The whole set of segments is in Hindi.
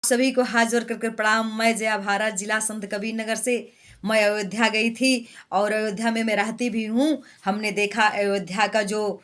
सभी को हाथ जोड़ कर प्रणाम। मैं जया भारत, जिला संत कबीर नगर से। मैं अयोध्या गई थी और अयोध्या में मैं रहती भी हूँ। हमने देखा अयोध्या का जो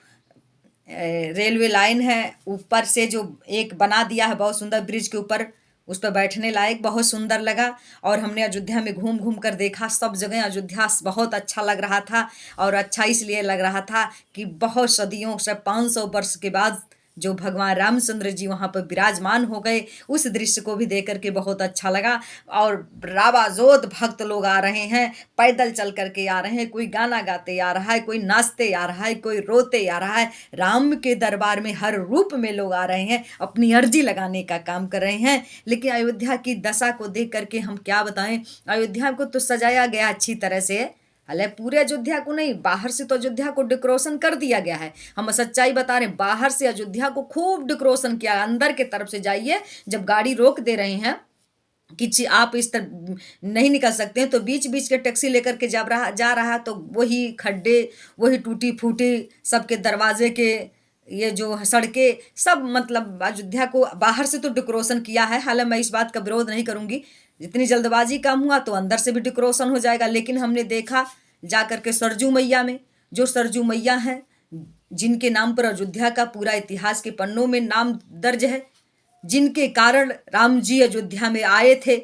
रेलवे लाइन है, ऊपर से जो एक बना दिया है बहुत सुंदर ब्रिज के ऊपर, उस पर बैठने लायक बहुत सुंदर लगा। और हमने अयोध्या में घूम घूम कर देखा, सब जगह अयोध्या बहुत अच्छा लग रहा था। और अच्छा इसलिए लग रहा था कि बहुत सदियों से 500 वर्ष के बाद जो भगवान रामचंद्र जी वहाँ पर विराजमान हो गए, उस दृश्य को भी देख करके बहुत अच्छा लगा। और राबाजोत भक्त लोग आ रहे हैं, पैदल चल करके आ रहे हैं, कोई गाना गाते आ रहा है, कोई नाचते आ रहा है, कोई रोते आ रहा है। राम के दरबार में हर रूप में लोग आ रहे हैं, अपनी अर्जी लगाने का काम कर रहे हैं। लेकिन अयोध्या की दशा को देख करके हम क्या बताएं। अयोध्या को तो सजाया गया अच्छी तरह से, हालांकि पूरे अयोध्या को नहीं, बाहर से तो अयोध्या को डेकोरेशन कर दिया गया है। हम सच्चाई बता रहे हैं, बाहर से अयोध्या को खूब डेकोरेशन किया। अंदर के तरफ से जाइए, जब गाड़ी रोक दे रहे हैं कि आप इस तरह नहीं निकल सकते हैं, तो बीच बीच के टैक्सी लेकर के जा रहा तो वही खड्डे, वही टूटी फूटी सबके दरवाजे के, ये जो सड़कें सब, मतलब अयोध्या को बाहर से तो डेकोरेशन किया है। हालांकि मैं इस बात का विरोध नहीं करूंगी, जितनी जल्दबाजी काम हुआ तो अंदर से भी डेकोरेशन हो जाएगा। लेकिन हमने देखा जा करके सरजू मैया में, जो सरजू मैया हैं, जिनके नाम पर अयोध्या का पूरा इतिहास के पन्नों में नाम दर्ज है, जिनके कारण राम जी अयोध्या में आए थे।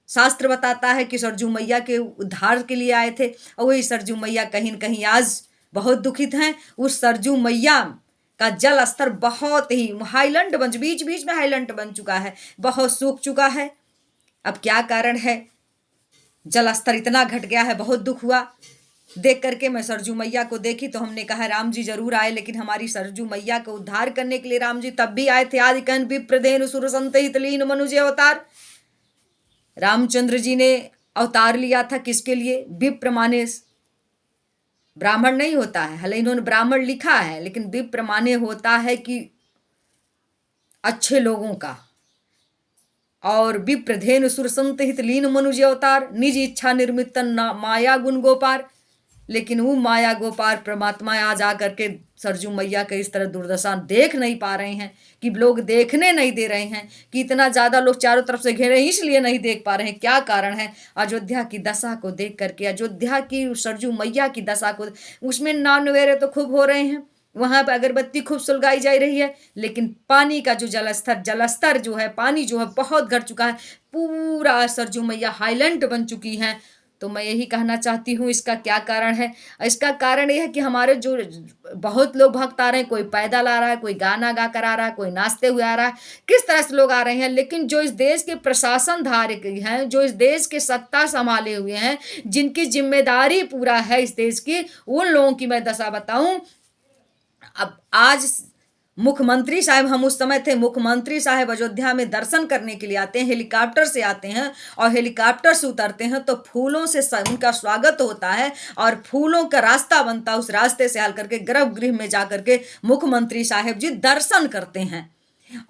शास्त्र बताता है कि सरजू मैया के उद्धार के लिए आए थे, और वही सरजू मैया कहीं न कहीं आज बहुत दुखित हैं। उस सरजू मैया का जल स्तर बहुत ही हाईलैंड बीच बीच में हाईलैंड बन चुका है, बहुत सूख चुका है। अब क्या कारण है, जल स्तर इतना घट गया है, बहुत दुख हुआ देख करके। मैं सरजू मैया को देखी तो हमने कहा राम जी जरूर आए, लेकिन हमारी सरजू मैया को उद्धार करने के लिए राम जी तब भी आए थे। आदि कहन विप्रदेन सुर संत हितलीन मनुष्य अवतार। रामचंद्र जी ने अवतार लिया था किसके लिए? विप्र माने ब्राह्मण नहीं होता है, हालांकि इन्होंने ब्राह्मण लिखा है, लेकिन विप्र माने होता है कि अच्छे लोगों का। और विप्रधेन सुर संत हित लीन मनुष्य अवतार, निज इच्छा निर्मित माया गुण गोपार। लेकिन वो माया गोपार परमात्मा आज आ करके सरजू मैया के इस तरह दुर्दशा देख नहीं पा रहे हैं, कि लोग देखने नहीं दे रहे हैं, कि इतना ज़्यादा लोग चारों तरफ से घेरे हैं, इसलिए नहीं देख पा रहे हैं। क्या कारण है? अयोध्या की दशा को देख करके, अयोध्या की सरजू मैया की दशा को, उसमें नाम नवेरे तो खूब हो रहे हैं, वहां पर अगरबत्ती खूब सुलगाई जा रही है, लेकिन पानी का जो जलस्तर जो है, पानी जो है बहुत घट चुका है। पूरा सरजू मैया हाईलैंड बन चुकी हैं। तो मैं यही कहना चाहती हूँ, इसका क्या कारण है? इसका कारण यह है कि हमारे जो बहुत लोग भक्त आ रहे हैं, कोई पैदल आ रहा है, कोई गाना गा कर आ रहा है, कोई नाचते हुए आ रहा है, किस तरह से लोग आ रहे हैं। लेकिन जो इस देश के प्रशासन धारक हैं, जो इस देश के सत्ता संभाले हुए हैं, जिनकी जिम्मेदारी पूरा है इस देश की, उन लोगों की मैं दशा बताऊं। अब आज मुख्यमंत्री साहब, हम उस समय थे, मुख्यमंत्री साहब अयोध्या में दर्शन करने के लिए आते हैं, हेलीकॉप्टर से आते हैं, और हेलीकॉप्टर से उतरते हैं तो फूलों से उनका स्वागत होता है, और फूलों का रास्ता बनता है, उस रास्ते से हल करके गर्भगृह में जा करके मुख्यमंत्री साहब जी दर्शन करते हैं।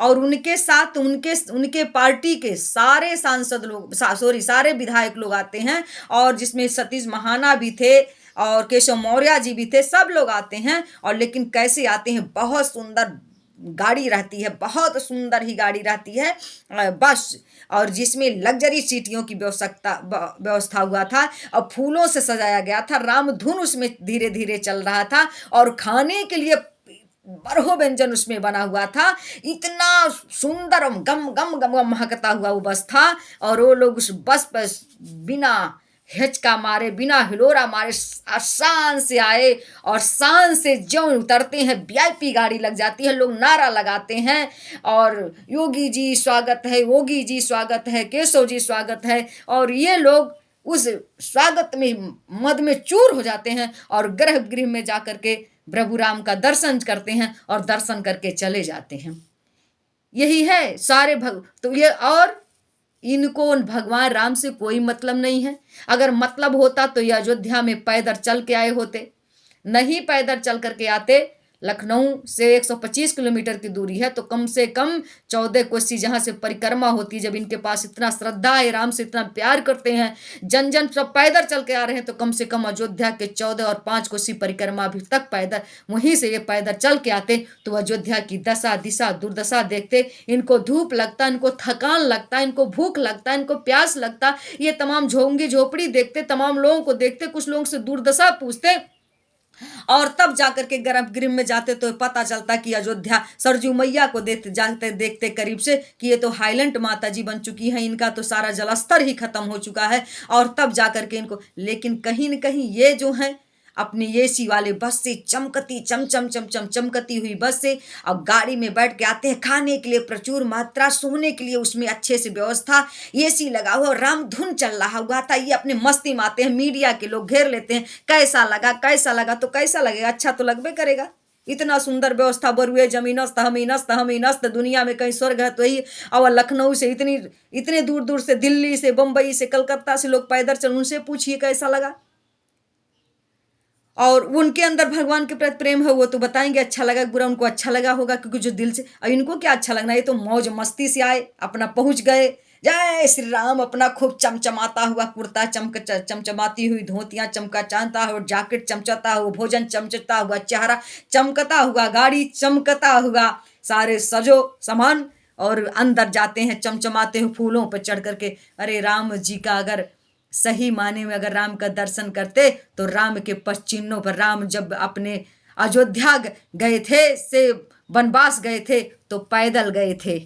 और उनके साथ उनके पार्टी के सारे सांसद लोग, सारे विधायक लोग आते हैं, और जिसमें सतीश महाना भी थे और केशव मौर्य जी भी थे, सब लोग आते हैं। और लेकिन कैसे आते हैं? बहुत सुंदर गाड़ी रहती है, बहुत सुंदर ही गाड़ी रहती है, बस, और जिसमें लग्जरी सीटियों की व्यवस्था हुआ था, और फूलों से सजाया गया था, राम धुन उसमें धीरे धीरे चल रहा था, और खाने के लिए बरहो व्यंजन उसमें बना हुआ था। इतना सुंदर गम गम गम गम महकता हुआ वो बस था, और वो लोग उस बस पर बिना हिचका मारे, बिना हिलोरा मारे शान से आए, और शान से जो उतरते हैं, वीआईपी गाड़ी लग जाती है, लोग नारा लगाते हैं, और योगी जी स्वागत है, योगी जी स्वागत है, केशव जी स्वागत है। और ये लोग उस स्वागत में मद में चूर हो जाते हैं, और गर्भगृह में जाकर के प्रभु राम का दर्शन करते हैं, और दर्शन करके चले जाते हैं। यही है सारे तो ये, और इनको भगवान राम से कोई मतलब नहीं है। अगर मतलब होता तो ये अयोध्या में पैदल चल के आए होते, नहीं पैदल चल करके आते, लखनऊ से 125 किलोमीटर की दूरी है, तो कम से कम 14 कोसी जहाँ से परिक्रमा होती है। जब इनके पास इतना श्रद्धा है, राम से इतना प्यार करते हैं, जन जन सब पैदल चल के आ रहे हैं, तो कम से कम अयोध्या के 14 और 5 कोसी परिक्रमा अभी तक पैदल, वहीं से ये पैदल चल के आते तो अयोध्या की दशा दिशा दुर्दशा देखते। इनको धूप लगता, इनको थकान लगता, इनको भूख लगता, इनको प्यास लगता, ये तमाम झोंगी झोपड़ी देखते, तमाम लोगों को देखते, कुछ लोगों से दुर्दशा पूछते, और तब जाकर के गर्भगृह में जाते तो पता चलता कि अयोध्या सरजू मैया को देखते जाते देखते करीब से कि ये तो हाईलैंड माता जी बन चुकी हैं, इनका तो सारा जलस्तर ही खत्म हो चुका है। और तब जाकर के इनको, लेकिन कहीं न कहीं ये जो है अपनी एसी वाले बस से चमकती चमचम चमचम चमकती हुई बस से अब गाड़ी में बैठ के आते हैं, खाने के लिए प्रचुर मात्रा, सोने के लिए उसमें अच्छे से व्यवस्था, एसी लगा हुआ, रामधुन चल रहा हुआ था। ये अपने मस्ती में आते हैं, मीडिया के लोग घेर लेते हैं, कैसा लगा कैसा लगा, तो कैसा लगेगा, अच्छा तो लगबे करेगा। इतना सुंदर व्यवस्था, बरुए जमीनस्त हमीनस्त हमीनस्त, दुनिया में कहीं स्वर्ग है तो यही। और लखनऊ से इतने दूर दूर से, दिल्ली से, बम्बई से, कलकत्ता से लोग पैदल चल, उनसे पूछिए कैसा लगा। और उनके अंदर भगवान के प्रति प्रेम है, वो तो बताएंगे अच्छा लगा बुरा, उनको अच्छा लगा होगा, क्योंकि जो दिल से, और इनको क्या अच्छा लगना, ये तो मौज मस्ती से आए, अपना पहुंच गए, जय श्री राम, अपना खूब चमचमाता हुआ कुर्ता, चमचमाती हुई धोतियां, चमका चांता हुआ जैकेट, चमचता हुआ भोजन, चमचता हुआ चेहरा, चमकता हुआ गाड़ी, चमकता हुआ सारे सजो सामान, और अंदर जाते हैं चमचमाते हुए फूलों पर चढ़ करके। अरे राम जी का अगर सही माने में अगर राम का दर्शन करते तो राम के पश्चिन्हों पर, राम जब अपने अयोध्या गए थे, से वनवास गए थे तो पैदल गए थे,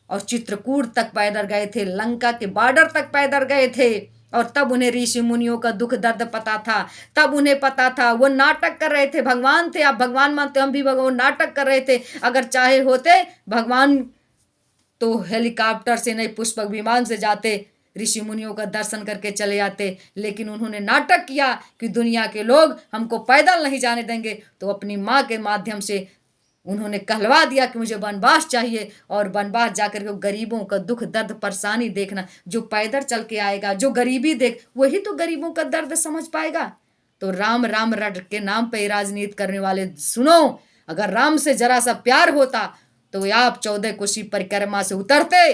और चित्रकूट तक पैदल गए थे, लंका के बॉर्डर तक पैदल गए थे। और तब उन्हें ऋषि मुनियों का दुख दर्द पता था, तब उन्हें पता था, वो नाटक कर रहे थे, भगवान थे, आप भगवान मानते, हम भी भगवान, नाटक कर रहे थे। अगर चाहे होते भगवान तो हेलीकॉप्टर से नहीं, पुष्पक विमान से जाते, ऋषि मुनियों का दर्शन करके चले आते, लेकिन उन्होंने नाटक किया कि दुनिया के लोग हमको पैदल नहीं जाने देंगे, तो अपनी माँ के माध्यम से उन्होंने कहलवा दिया कि मुझे वनवास चाहिए। और वनवास जाकर के गरीबों का दुख दर्द परेशानी देखना, जो पैदल चल के आएगा, जो गरीबी देख, वही तो गरीबों का दर्द समझ पाएगा। तो राम राम रट के नाम पे राजनीति करने वाले सुनो, अगर राम से जरा सा प्यार होता तो आप 14 कोसी परिक्रमा से उतरते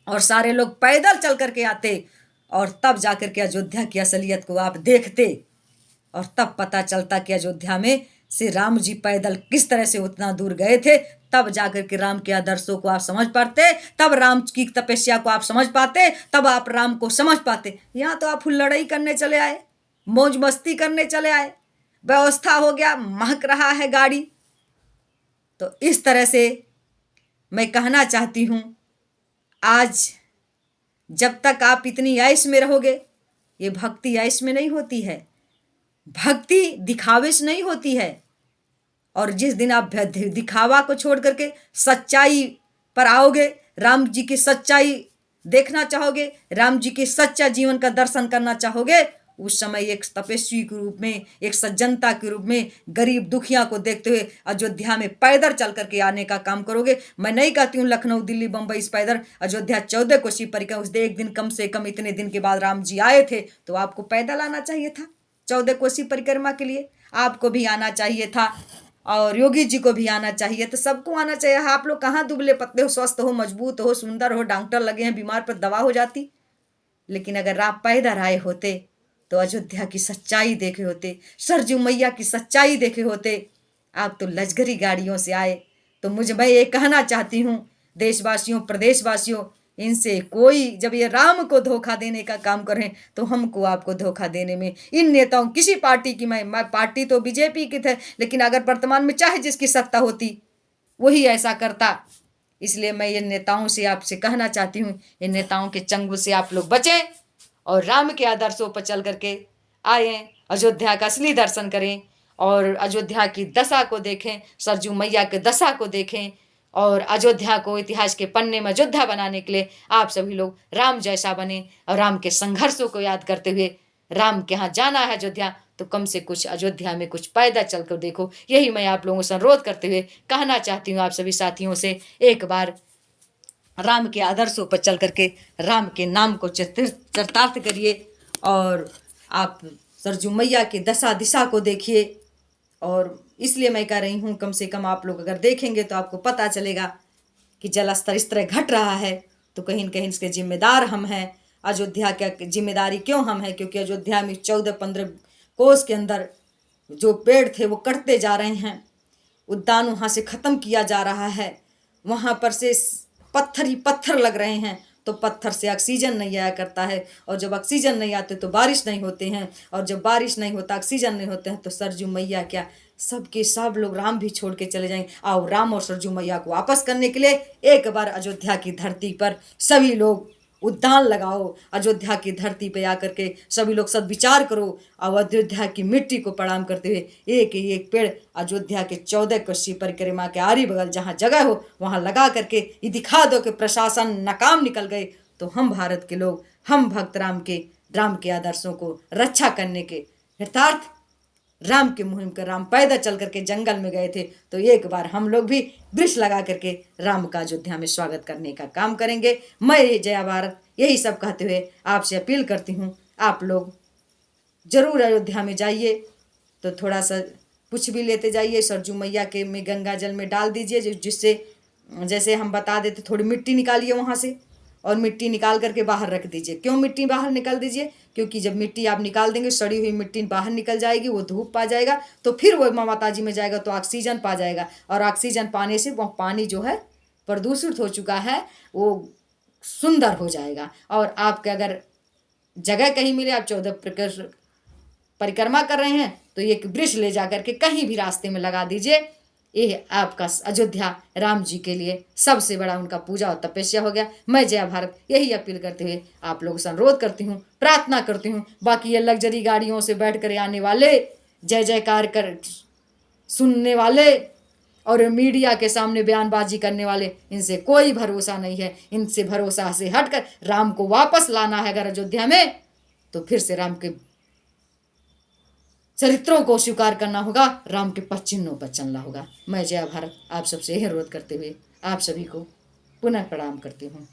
और सारे लोग पैदल चल करके आते, और तब जाकर के अयोध्या की असलियत को आप देखते, और तब पता चलता कि अयोध्या में से राम जी पैदल किस तरह से उतना दूर गए थे। तब जाकर के राम के आदर्शों को आप समझ पाते, तब राम की तपस्या को आप समझ पाते, तब आप राम को समझ पाते। यहाँ तो आप लड़ाई करने चले आए, मौज मस्ती करने चले आए, व्यवस्था हो गया, महक रहा है गाड़ी। तो इस तरह से मैं कहना चाहती हूँ, आज जब तक आप इतनी ऐश में रहोगे, ये भक्ति ऐश में नहीं होती है, भक्ति दिखावे से नहीं होती है। और जिस दिन आप दिखावा को छोड़ करके सच्चाई पर आओगे, राम जी की सच्चाई देखना चाहोगे, राम जी के सच्चा जीवन का दर्शन करना चाहोगे, उस समय एक तपस्वी के रूप में, एक सज्जनता के रूप में गरीब दुखिया को देखते हुए अयोध्या में पैदल चल करके आने का काम करोगे। मैं नहीं कहती हूँ लखनऊ दिल्ली बम्बई इस पैदल, अयोध्या 14 कोसी परिक्रमा, उस एक दिन कम से कम इतने दिन के बाद राम जी आए थे, तो आपको पैदल आना चाहिए था 14 कोसी परिक्रमा के लिए, आपको भी आना चाहिए था, और योगी जी को भी आना चाहिए, तो सबको आना चाहिए। आप लोग कहाँ दुबले पतले हो, स्वस्थ हो, मजबूत हो, सुंदर हो, डॉक्टर लगे हैं, बीमार पर दवा हो जाती। लेकिन अगर आप पैदल आए होते तो अयोध्या की सच्चाई देखे होते, सरजू मैया की सच्चाई देखे होते। आप तो लश्करी गाड़ियों से आए। तो मैं ये कहना चाहती हूँ देशवासियों, प्रदेशवासियों, इनसे कोई जब ये राम को धोखा देने का काम करें तो हमको आपको धोखा देने में, इन नेताओं, किसी पार्टी की, मैं पार्टी तो बीजेपी की थे, लेकिन अगर वर्तमान में चाहे जिसकी सत्ता होती वही ऐसा करता। इसलिए मैं ये नेताओं से आपसे कहना चाहती हूँ, इन नेताओं के चंगुल से आप लोग बचें और राम के आदर्शों पर चल करके आए, अयोध्या का असली दर्शन करें और अयोध्या की दशा को देखें, सरजू मैया के दशा को देखें, और अयोध्या को इतिहास के पन्ने में अयोध्या बनाने के लिए आप सभी लोग राम जैसा बने, और राम के संघर्षों को याद करते हुए, राम के यहाँ जाना है अयोध्या तो कम से कुछ अयोध्या में कुछ पैदल चल कर देखो। यही मैं आप लोगों से अनुरोध करते हुए कहना चाहती हूँ आप सभी साथियों से, एक बार राम के आदर्शों पर चल करके राम के नाम को चरितार्थ करिए, और आप सरजू मैया की दशा दिशा को देखिए, और इसलिए मैं कह रही हूँ, कम से कम आप लोग अगर देखेंगे तो आपको पता चलेगा कि जल स्तर इस तरह घट रहा है, तो कहीं न कहीं इसके जिम्मेदार हम हैं। अयोध्या का जिम्मेदारी क्यों हम हैं? क्योंकि अयोध्या में 14-15 कोस के अंदर जो पेड़ थे वो कटते जा रहे हैं, उद्यान वहाँ से ख़त्म किया जा रहा है, वहाँ पर से पत्थर ही पत्थर लग रहे हैं, तो पत्थर से ऑक्सीजन नहीं आया करता है, और जब ऑक्सीजन नहीं आते तो बारिश नहीं होते हैं, और जब बारिश नहीं होता, ऑक्सीजन नहीं होते हैं, तो सरजू मैया क्या सब के सब लोग राम भी छोड़ के चले जाएंगे। आओ राम और सरजू मैया को वापस करने के लिए एक बार अयोध्या की धरती पर सभी लोग उद्यान लगाओ। अयोध्या की धरती पे आकर के सभी लोग सद्विचार करो, और अयोध्या की मिट्टी को प्रणाम करते हुए एक एक पेड़ अयोध्या के 14 कोसी परिक्रमा के आरी बगल जहाँ जगह हो वहाँ लगा करके ये दिखा दो कि प्रशासन नाकाम निकल गए, तो हम भारत के लोग, हम भक्त राम के आदर्शों को रक्षा करने के यथार्थ राम की मुहिम कर राम पैदल चल करके जंगल में गए थे, तो एक बार हम लोग भी वृक्ष लगा करके राम का अयोध्या में स्वागत करने का काम करेंगे। मैं जय भारत यही सब कहते हुए आपसे अपील करती हूँ, आप लोग जरूर अयोध्या में जाइए, तो थोड़ा सा कुछ भी लेते जाइए, सरजू मैया के में गंगा जल में डाल दीजिए, जिससे जैसे हम बता देते थोड़ी मिट्टी निकालिए वहाँ से, और मिट्टी निकाल करके बाहर रख दीजिए। क्यों मिट्टी बाहर निकाल दीजिए? क्योंकि जब मिट्टी आप निकाल देंगे, सड़ी हुई मिट्टी बाहर निकल जाएगी, वो धूप पा जाएगा, तो फिर वो माता जी में जाएगा तो ऑक्सीजन पा जाएगा, और ऑक्सीजन पाने से वो पानी जो है प्रदूषित हो चुका है वो सुंदर हो जाएगा। और आपके अगर जगह कहीं मिले, आप 14 परिक्रमा कर रहे हैं, तो एक वृक्ष ले जा करके कहीं भी रास्ते में लगा दीजिए। ये आपका अयोध्या राम जी के लिए सबसे बड़ा उनका पूजा और तपस्या हो गया। मैं जय भारत यही अपील करते हुए आप लोगों से अनुरोध करती हूँ, प्रार्थना करती हूँ। बाकी ये लग्जरी गाड़ियों से बैठ कर आने वाले, जय जयकार कर सुनने वाले और मीडिया के सामने बयानबाजी करने वाले, इनसे कोई भरोसा नहीं है। इनसे भरोसा से हटकर राम को वापस लाना है अगर अयोध्या में, तो फिर से राम के चरित्रों को स्वीकार करना होगा, राम के पद चिन्हों पर चलना होगा। मैं जय भारत आप सबसे यह अनुरोध करते हुए आप सभी को पुनः प्रणाम करती हूँ।